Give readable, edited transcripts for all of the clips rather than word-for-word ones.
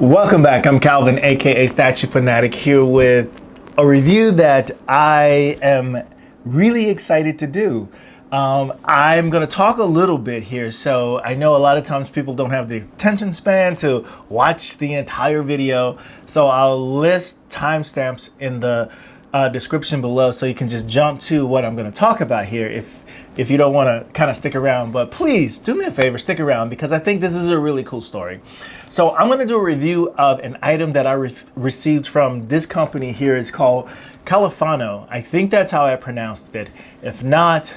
Welcome back. I'm Calvin, aka Statue Fanatic, here with a review that I am really excited to do. I'm going to talk a little bit here, so I know a lot of times people don't have the attention span to watch the entire video, so I'll list timestamps in the description below so you can just jump to what I'm going to talk about here if you don't want to kind of stick around. But please do me a favor, stick around, because I think this is a really cool story. So I'm going to do a review of an item that I received from this company here. It's called Kalifano. I think that's how I pronounced it. If not,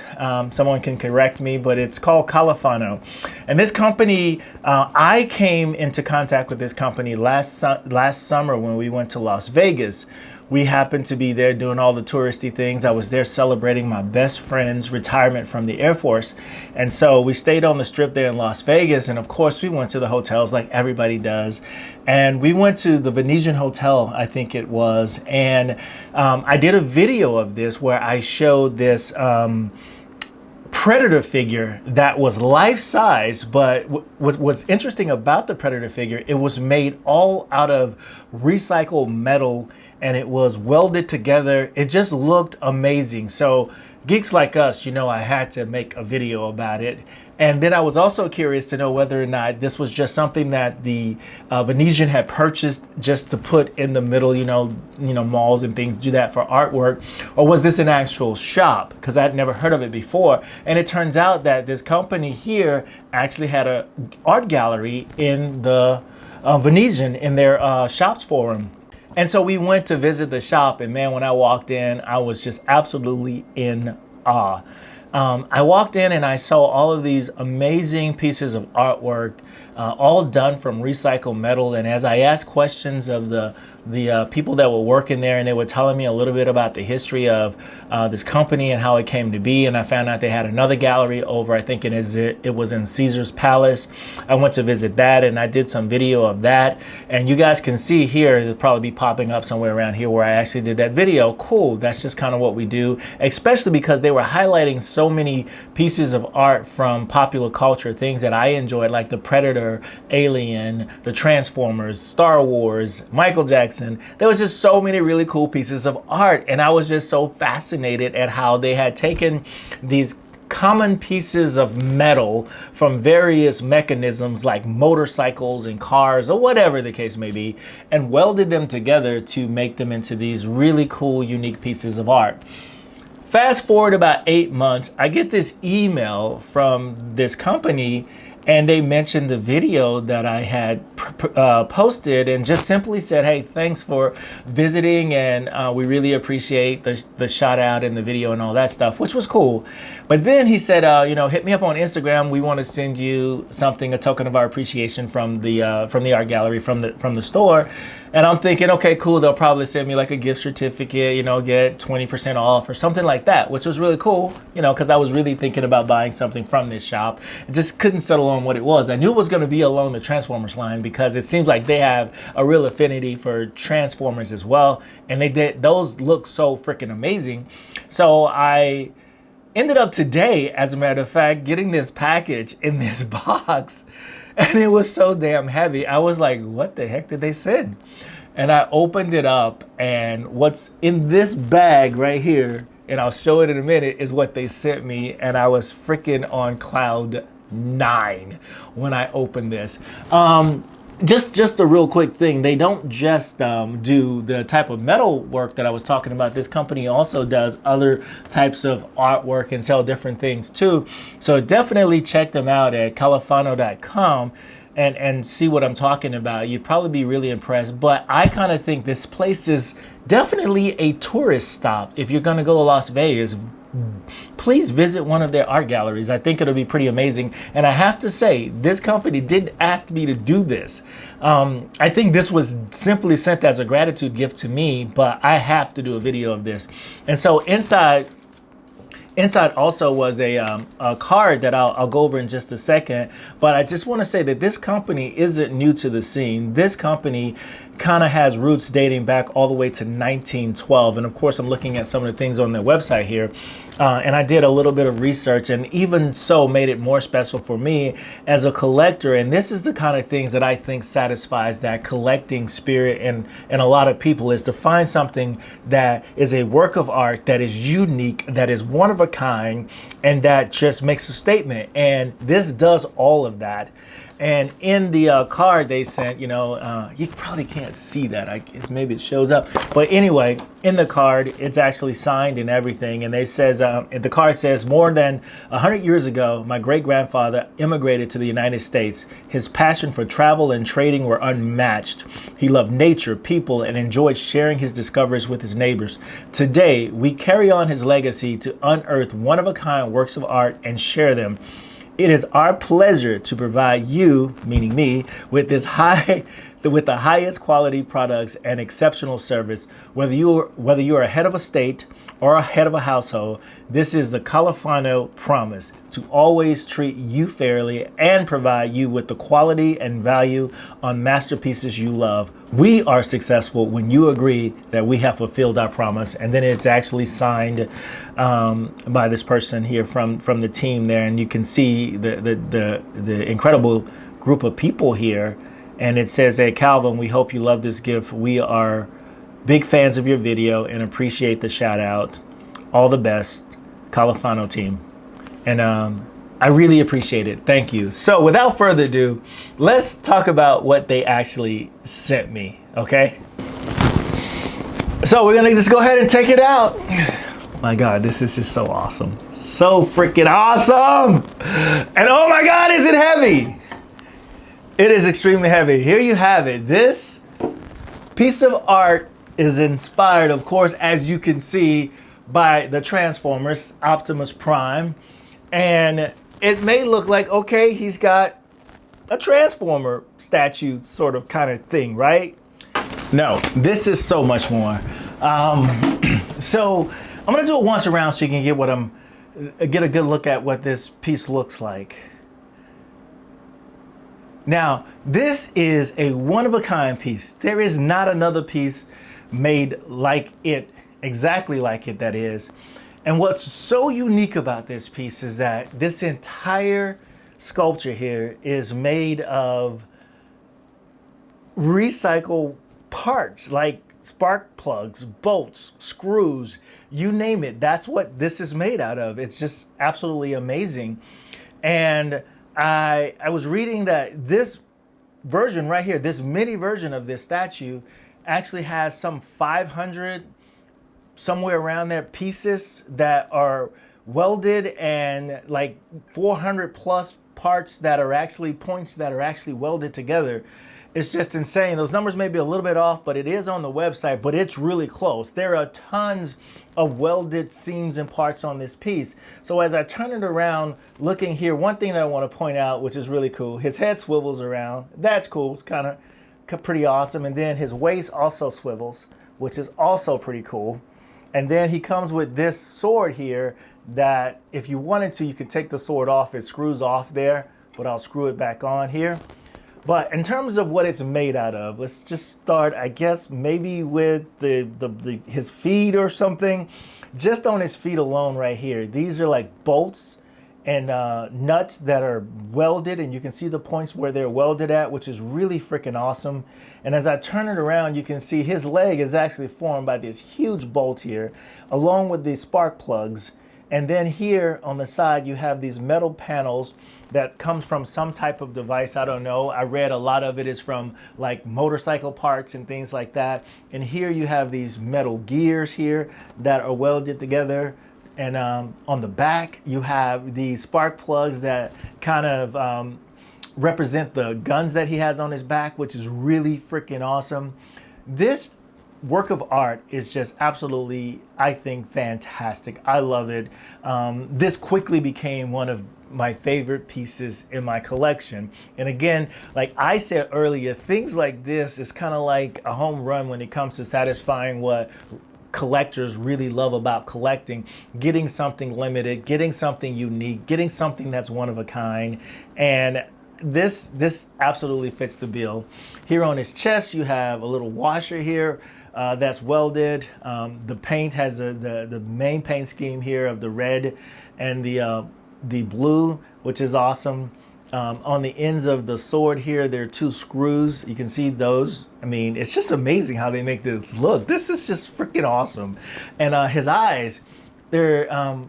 someone can correct me, but it's called Kalifano. And this company, I came into contact with this company last summer when we went to Las Vegas. We happened to be there doing all the touristy things. I was there celebrating my best friend's retirement from the Air Force. And so we stayed on the strip there in Las Vegas. And of course, we went to the hotels like everybody does. And we went to the Venetian Hotel, I think it was. And I did a video of this where I showed this Predator figure that was life-size, but what's interesting about the Predator figure, it was made all out of recycled metal and it was welded together. It just looked amazing. So geeks like us, you know, I had to make a video about it. And then I was also curious to know whether or not this was just something that the Venetian had purchased just to put in the middle, you know, malls and things do that for artwork, or was this an actual shop? Because I'd never heard of it before. And it turns out that this company here actually had an art gallery in the Venetian in their shops forum. And so we went to visit the shop, and man, when I walked in, I was just absolutely in awe. I walked in and I saw all of these amazing pieces of artwork, all done from recycled metal. And as I asked questions of the people that were working there, and they were telling me a little bit about the history of this company and how it came to be, and I found out they had another gallery over, I think it was in Caesar's Palace. I went to visit that and I did some video of that, and you guys can see here, it'll probably be popping up somewhere around here where I actually did that video. Cool, that's just kind of what we do, especially because they were highlighting so many pieces of art from popular culture, things that I enjoyed, like the Predator, Alien, the Transformers, Star Wars, Michael Jackson. There was just so many really cool pieces of art, and I was just so fascinated at how they had taken these common pieces of metal from various mechanisms like motorcycles and cars or whatever the case may be, and welded them together to make them into these really cool, unique pieces of art. Fast forward about 8 months, I get this email from this company, and they mentioned the video that I had posted and just simply said, hey, thanks for visiting, and we really appreciate the shout out in the video and all that stuff, which was cool. But then he said, you know, hit me up on Instagram. We want to send you something, a token of our appreciation from the art gallery, from the store. And I'm thinking, okay, cool. They'll probably send me like a gift certificate, you know, get 20% off or something like that, which was really cool, you know, because I was really thinking about buying something from this shop. I just couldn't settle on what it was. I knew it was going to be along the Transformers line because it seems like they have a real affinity for Transformers as well. And those look so freaking amazing. So I ended up today, as a matter of fact, getting this package in this box. And it was so damn heavy. I was like, what the heck did they send? And I opened it up, and what's in this bag right here, and I'll show it in a minute, is what they sent me. And I was freaking on cloud 9 when I opened this. Just a real quick thing. They don't just do the type of metal work that I was talking about. This company also does other types of artwork and sell different things too. So definitely check them out at kalifano.com and see what I'm talking about. You'd probably be really impressed. But I kind of think this place is definitely a tourist stop. If you're going to go to Las Vegas, please visit one of their art galleries. I think it'll be pretty amazing. And I have to say, this company did ask me to do this. I think this was simply sent as a gratitude gift to me, but I have to do a video of this. And so inside Inside also was a card that I'll go over in just a second, but I just want to say that this company isn't new to the scene. This company kind of has roots dating back all the way to 1912. And of course, I'm looking at some of the things on their website here. And I did a little bit of research, and even so made it more special for me as a collector. And this is the kind of things that I think satisfies that collecting spirit in a lot of people, is to find something that is a work of art that is unique, that is one of a kind, and that just makes a statement. And this does all of that. And in the card they sent, you probably can't see that. I guess maybe it shows up. But anyway, in the card, it's actually signed and everything. And they says, the card says, more than 100 years ago, my great-grandfather immigrated to the United States. His passion for travel and trading were unmatched. He loved nature, people, and enjoyed sharing his discoveries with his neighbors. Today, we carry on his legacy to unearth one-of-a-kind works of art and share them. It is our pleasure to provide you, meaning me, with the highest quality products and exceptional service. Whether you are a head of a state or a head of a household, this is the Kalifano promise: to always treat you fairly and provide you with the quality and value on masterpieces you love. We are successful when you agree that we have fulfilled our promise. And then it's actually signed by this person here from the team there, and you can see the incredible group of people here. And it says, "Hey Calvin, we hope you love this gift. We are big fans of your video and appreciate the shout out. All the best, Kalifano team." And I really appreciate it. Thank you. So without further ado, let's talk about what they actually sent me, okay? So we're gonna just go ahead and take it out. My God, this is just so awesome. So freaking awesome. And oh my God, is it heavy? It is extremely heavy. Here you have it. This piece of art is inspired, of course, as you can see, by the Transformers, Optimus Prime. And it may look like, okay, he's got a Transformer statue sort of kind of thing, right? No, this is so much more. So I'm gonna do it once around so you can get a good look at what this piece looks like. Now, this is a one-of-a-kind piece. There is not another piece made like it, exactly like it, that is. And what's so unique about this piece is that this entire sculpture here is made of recycled parts, like spark plugs, bolts, screws, you name it. That's what this is made out of. It's just absolutely amazing. And I was reading that this version right here, this mini version of this statue, actually has some 500, somewhere around there, pieces that are welded, and like 400 plus parts that are actually points that are actually welded together. It's just insane. Those numbers may be a little bit off, but it is on the website, but it's really close. There are tons of welded seams and parts on this piece. So as I turn it around, looking here, one thing that I want to point out, which is really cool, his head swivels around. That's cool. It's kind of pretty awesome. And then his waist also swivels, which is also pretty cool. And then he comes with this sword here that if you wanted to, you could take the sword off. It screws off there, but I'll screw it back on here. But in terms of what it's made out of, let's just start, I guess, maybe with his feet or something. Just on his feet alone right here, these are like bolts and nuts that are welded, and you can see the points where they're welded at, which is really freaking awesome. And as I turn it around, you can see his leg is actually formed by this huge bolt here, along with these spark plugs. And then here on the side, you have these metal panels that comes from some type of device. I don't know. I read a lot of it is from like motorcycle parts and things like that. And here you have these metal gears here that are welded together. And on the back, you have these spark plugs that kind of represent the guns that he has on his back, which is really freaking awesome. This work of art is just absolutely, I think, fantastic. I love it. This quickly became one of my favorite pieces in my collection. And again, like I said earlier, things like this is kind of like a home run when it comes to satisfying what collectors really love about collecting, getting something limited, getting something unique, getting something that's one of a kind. And this absolutely fits the bill. Here on his chest, you have a little washer here that's welded. The paint has the main paint scheme here of the red and the blue, which is awesome. On the ends of the sword here, there are 2 screws. You can see those. I mean, it's just amazing how they make this look. This is just freaking awesome. And his eyes, they're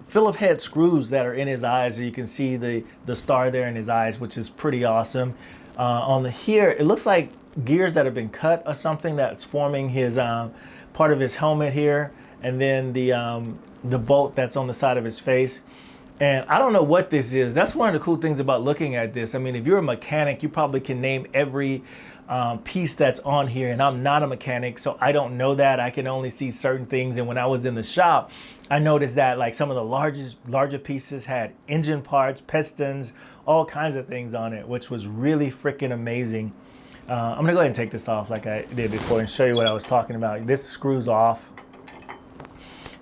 Phillip head screws that are in his eyes. So you can see the star there in his eyes, which is pretty awesome. On the here, it looks like gears that have been cut or something that's forming his part of his helmet here. And then the bolt that's on the side of his face. And I don't know what this is. That's one of the cool things about looking at this. I mean, if you're a mechanic, you probably can name every piece that's on here. And I'm not a mechanic, so I don't know that. I can only see certain things. And when I was in the shop, I noticed that like some of the larger pieces had engine parts, pistons, all kinds of things on it, which was really freaking amazing. I'm gonna go ahead and take this off like I did before and show you what I was talking about. This screws off.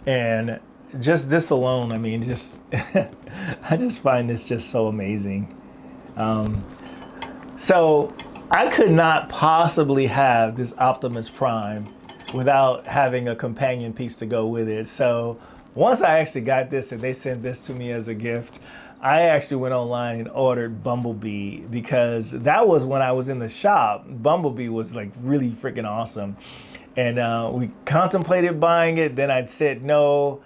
And just this alone, I mean, just I just find this just so amazing. So I could not possibly have this Optimus Prime without having a companion piece to go with it. So once I actually got this and they sent this to me as a gift, I actually went online and ordered Bumblebee, because that was when I was in the shop. Bumblebee was like really freaking awesome. And we contemplated buying it, then I said no.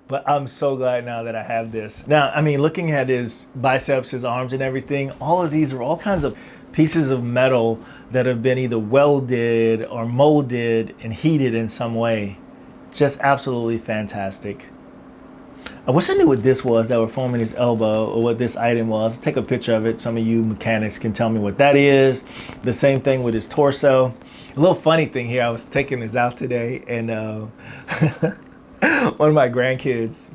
But I'm so glad now that I have this. Now, I mean, looking at his biceps, his arms and everything, all of these are all kinds of pieces of metal that have been either welded or molded and heated in some way. Just absolutely fantastic. I wish I knew what this was that were forming his elbow, or what this item was. Let's take a picture of it. Some of you mechanics can tell me what that is. The same thing with his torso. A little funny thing here, I was taking this out today, and one of my grandkids,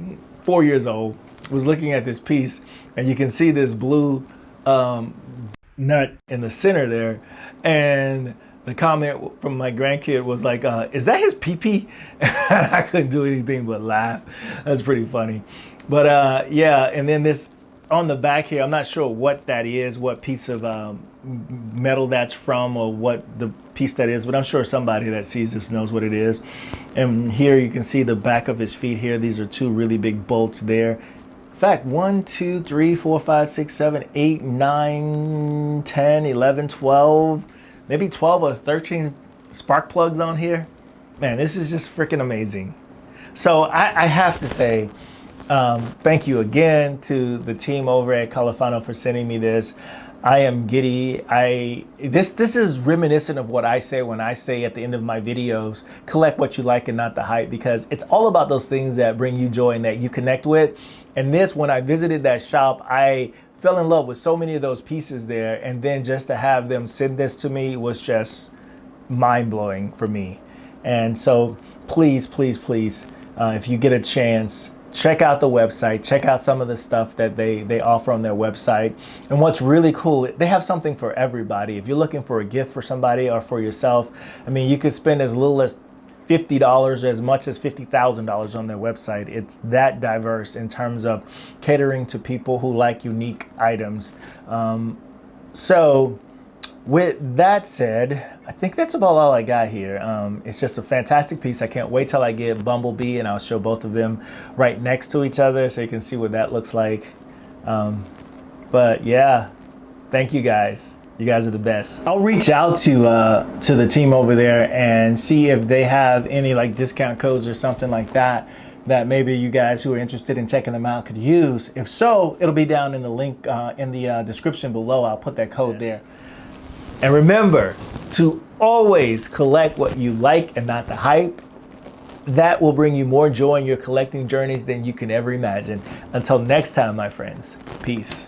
4 years old, was looking at this piece, and you can see this blue nut in the center there. And the comment from my grandkid was like, is that his pee-pee? I couldn't do anything but laugh. That's pretty funny. But yeah, and then this on the back here, I'm not sure what that is, what piece of metal that's from, or what the piece that is, but I'm sure somebody that sees this knows what it is. And here you can see the back of his feet here. These are 2 really big bolts there. In fact, 1, 2, 3, 4, 5, 6, 7, 8, 9, 10, 11, 12, maybe 12 or 13 spark plugs on here. Man, this is just freaking amazing. So I have to say, thank you again to the team over at Kalifano for sending me this. I am giddy. This is reminiscent of what I say when I say at the end of my videos, collect what you like and not the hype, because it's all about those things that bring you joy and that you connect with. And this, when I visited that shop, I fell in love with so many of those pieces there. And then just to have them send this to me was just mind-blowing for me. And so please, please, please, if you get a chance, check out the website, check out some of the stuff that they offer on their website. And what's really cool, they have something for everybody. If you're looking for a gift for somebody or for yourself, I mean, you could spend as little as $50 or as much as $50,000 on their website. It's that diverse in terms of catering to people who like unique items. So with that said, I think that's about all I got here. It's just a fantastic piece. I can't wait till I get Bumblebee, and I'll show both of them right next to each other so you can see what that looks like. But yeah, thank you guys. You guys are the best. I'll reach out to the team over there and see if they have any like discount codes or something like that maybe you guys who are interested in checking them out could use. If so, it'll be down in the link in the description below. I'll put that code there. And remember to always collect what you like and not the hype. That will bring you more joy in your collecting journeys than you can ever imagine. Until next time, my friends, peace.